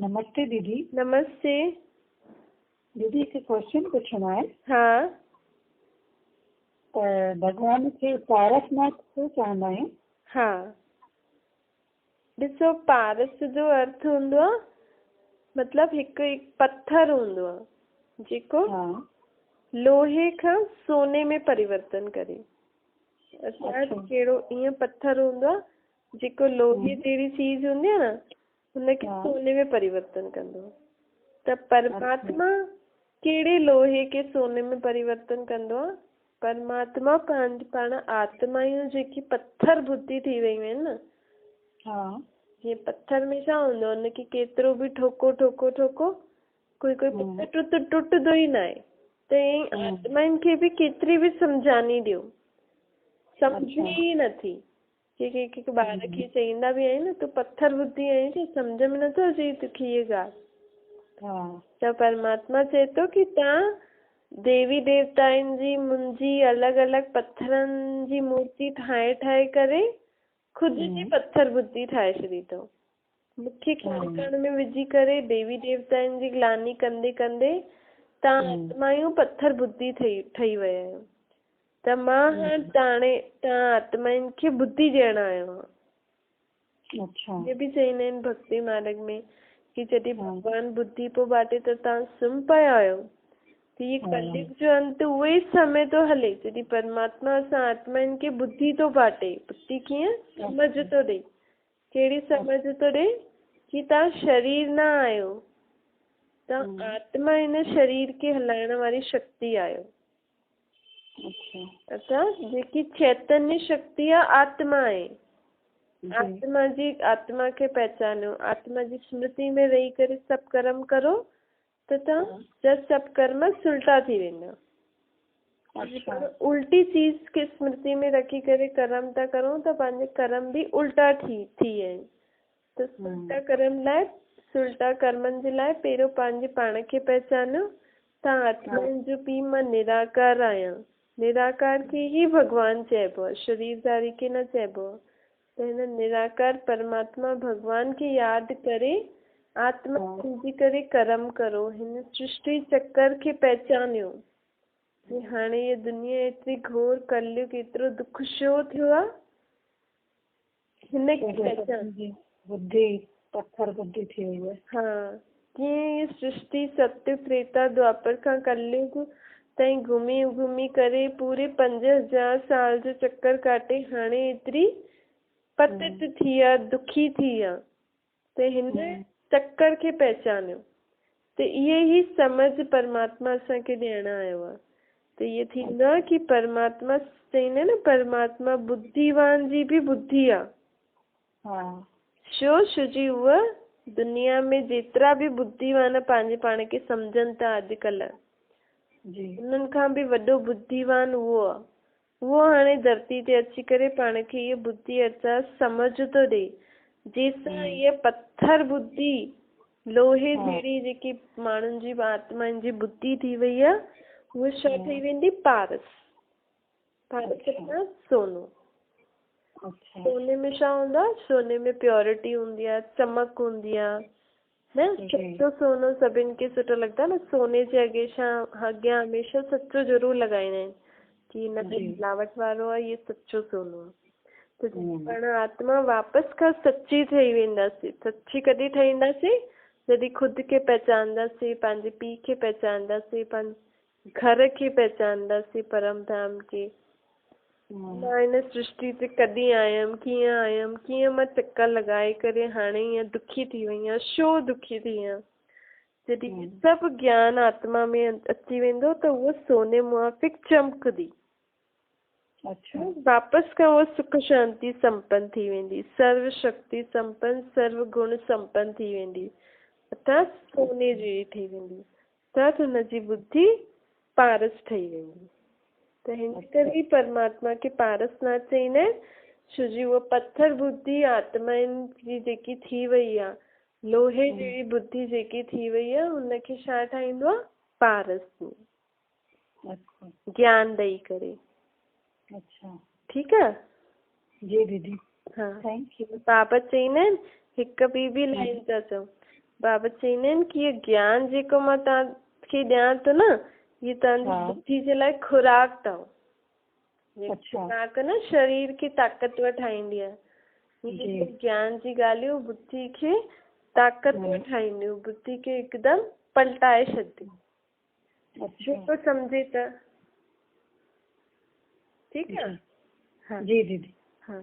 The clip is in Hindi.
नमस्ते दीदी। नमस्ते दीदी हिकु क्वेश्चन पुछणो आहे। हाँ त भॻवान खे पारसनाथ छो चवंदा आहियूं? हाँ ॾिसो, पारस जो अर्थ हूंदो आहे मतलब हिकु पत्थर हूंदो आहे जेको लोहे खां सोने में परिवर्तन करे। अर्थात कहिड़ो ईअं पत्थर हूंदो आहे जेको लोहे जहिड़ी चीज हूंदी आहे न, हुनखे सोने में परिवर्तन कंदो। त परमात्मा कहिड़े लोहे के सोने में परिवर्तन कंदो आहे? परमात्मा पाण आत्मायूं जेकी पत्थर बुद्धि थी वयूं आहिनि न, जीअं पत्थर में छा हूंदो आहे, हुनखे केतिरो बि ठोको ठोको ठोको कोई पत्थर टुटंदो ई न आहे। त ईअं आत्माउनि खे बि केतिरी बि सम्झानी ॾियो, सम्झणी ई नथी। के ॿार खे चईंदा बि आहिनि तूं पत्थर बुद्धि आहीं छा, सम्झ में नथो अचे तोखे हीअ ॻाल्हि। त परमात्मा चए थो की तव्हां देवी देवताउनि जी मुंहिंजी अलॻि अलॻि पत्थरनि जी मूर्ति ठाहे ठाहे करे खुदि जी पत्थर बुद्धि ठाहे छॾी अथव। मूंखे कण कण में विझी करे देवी देवताउनि जी ग्लानी कंदे कंदे तव्हां आत्मायूं पत्थर बुद्धि ठही विया आहियो। त मां हाणे तव्हां आत्माउनि खे बुद्धि ॾियण आयो आहियां। इहे बि चईंदा आहिनि भक्ति मार्ग में कि जॾहिं भगवान बुद्धि पोइ बाटे त तव्हां सुम्ही पिया आहियो। त इहे कलयुग जो अंत उहो ई समय थो हले जॾहिं परमात्मा असां आत्माउनि खे बुद्धि थो बाटे। बुद्धि कीअं? समझ थो ॾे। कहिड़ी समझ थो ॾे? कि तव्हां शरीर न आहियो, तव्हां आत्मा इन शरीर खे हलाइण वारी शक्ति आहियो। अर्थात जेकी चैतन्य शक्ति आहे आत्मा आहे। आत्मा खे पहचानियो, आत्मा जी स्मृति में रही करे सभु कर्म करो त तव्हां सभु कर्म सुल्टा थी वेंदा। उल्टी चीज खे स्मृति में रखी करे कर्म था करूं त पंहिंजे कर्म बि उल्टा थी विया आहिनि। त सुल्टा कर्म लाइ, सुल्टा कर्मनि जे लाइ पहिरियों पंहिंजे पाण खे पहचानियो। तव्हां आत्माउनि जो पीउ मां निराकार आहियां। निराकार खे ही भगवान चइबो आहे, शरीरधारी खे न चइबो आहे। त हिन निराकार परमात्मा भगवान खे यादि करे आत्मा समझी करे कर्म करो। हिन सृष्टि चक्कर खे पहचानियो। हाणे ये दुनिया एतिरी घोर कलयुग एतिरो दुख छो थियो आहे? हिन खे पहचान बुद्धि पत्थर बुद्धि थी वई आहे। हाँ, कीअं ये सृष्टि सत्य त्रेता द्वापर खां कलयुग ताईं घुमी घुमी करे पूरे 5000 साल जो चक्कर काटे हाणे एतिरी पतित थी आहे, दुखी थी आहे। त हिन चक्कर खे पहचानियो। त इहे ई समझ परमात्मा असांखे ॾियण आयो आहे। त इहे थींदो आहे कि परमात्मा चईंदा न, परमात्मा बुद्धिवान जी बि बुद्धि आहे। छो जी उहा दुनिया में जेतिरा बि बुद्धिवान पंहिंजे पाण खे सम्झनि था अॼुकल्ह, उन्हनि खां बि वॾो बुद्धिवान उहो आहे। उहो हाणे धरती ते अची करे पाण खे इहे बुद्धि अर्थात समझ थो ॾे। जंहिंसां इहे पत्थर बुद्धि लोहे जहिड़ी जेकी माण्हुनि जी आत्माउनि जी बुद्धि थी वई आहे, उहा छा ठही वेंदी? पारस। पारस माना सोनो। सोने में छा हूंदो आहे? सोने में प्योरिटी हूंदी आहे, चमक हूंदी आहे न। सचो सोनो सभिनि खे सुठो लॻंदो आहे न। सोने जे अॻियां हमेशह सचो ज़रूर लॻाईंदा आहिनि कि हिन में मिलावट वारो आहे, इहे सचो सोनो आहे। त पाण आत्मा वापसि खां सची ठही वेंदासीं। सची कॾहिं ठहींदासीं? जॾहिं ख़ुदि खे पहचानंदासीं, पंहिंजे पीउ खे पहचानंदासीं, पंहिंजे घर खे पहचानंदासीं, परम धाम खे। मां हिन सृष्टि ते कॾहिं आयमि, कीअं आयमि, कीअं मां चक्कर लॻाए करे हाणे ईअं दुखी थी वई आहियां, छो दुखी थी आहियां। जॾहिं सभु ज्ञान आत्मा में अची वेंदो त उहो सोने मुआफ़िक चमकदी। वापसि खां उहो सुख शांति संपन्न थी वेंदी, सर्व शक्ति संपन्न, सर्व गुण संपन्न थी वेंदी। अर्थात सोने जहिड़ी ठही वेंदी। अर्थात हुनजी बुद्धि पारस ठही वेंदी। त हिन करे परमात्मा खे पारसनाथ चईंदा आहिनि, छो जी उहा पत्थर बुद्धि आत्माउनि जी जेकी थी वई आहे, लोहे जहिड़ी बुद्धि जेकी थी वई आहे, हुनखे छा ठाहींदो आहे? पारस में ज्ञान ॾेई करे। ठीकु आहे जी दीदी। हाँ, बाबा चईंदा आहिनि, हिकु ॿी बि लाइन था चऊं बाबा चईंदा आहिनि कि इहो ज्ञान जेको मां तव्हांखे ॾियां थो न, ये तव्हांजी बुद्धि जे लाइ खुराक अथव। अच्छा। खुराक न शरीर खे ताक़तवर ठाहींदी आहे। ये ज्ञान जी ॻाल्हियूं बुद्धि खे ताक़तवर ठाहींदियूं, बुद्धि खे हिकदमि पलटाए छॾंदियूं। जेको सम्झे त। ठीकु आहे। जी दीदी। हाँ।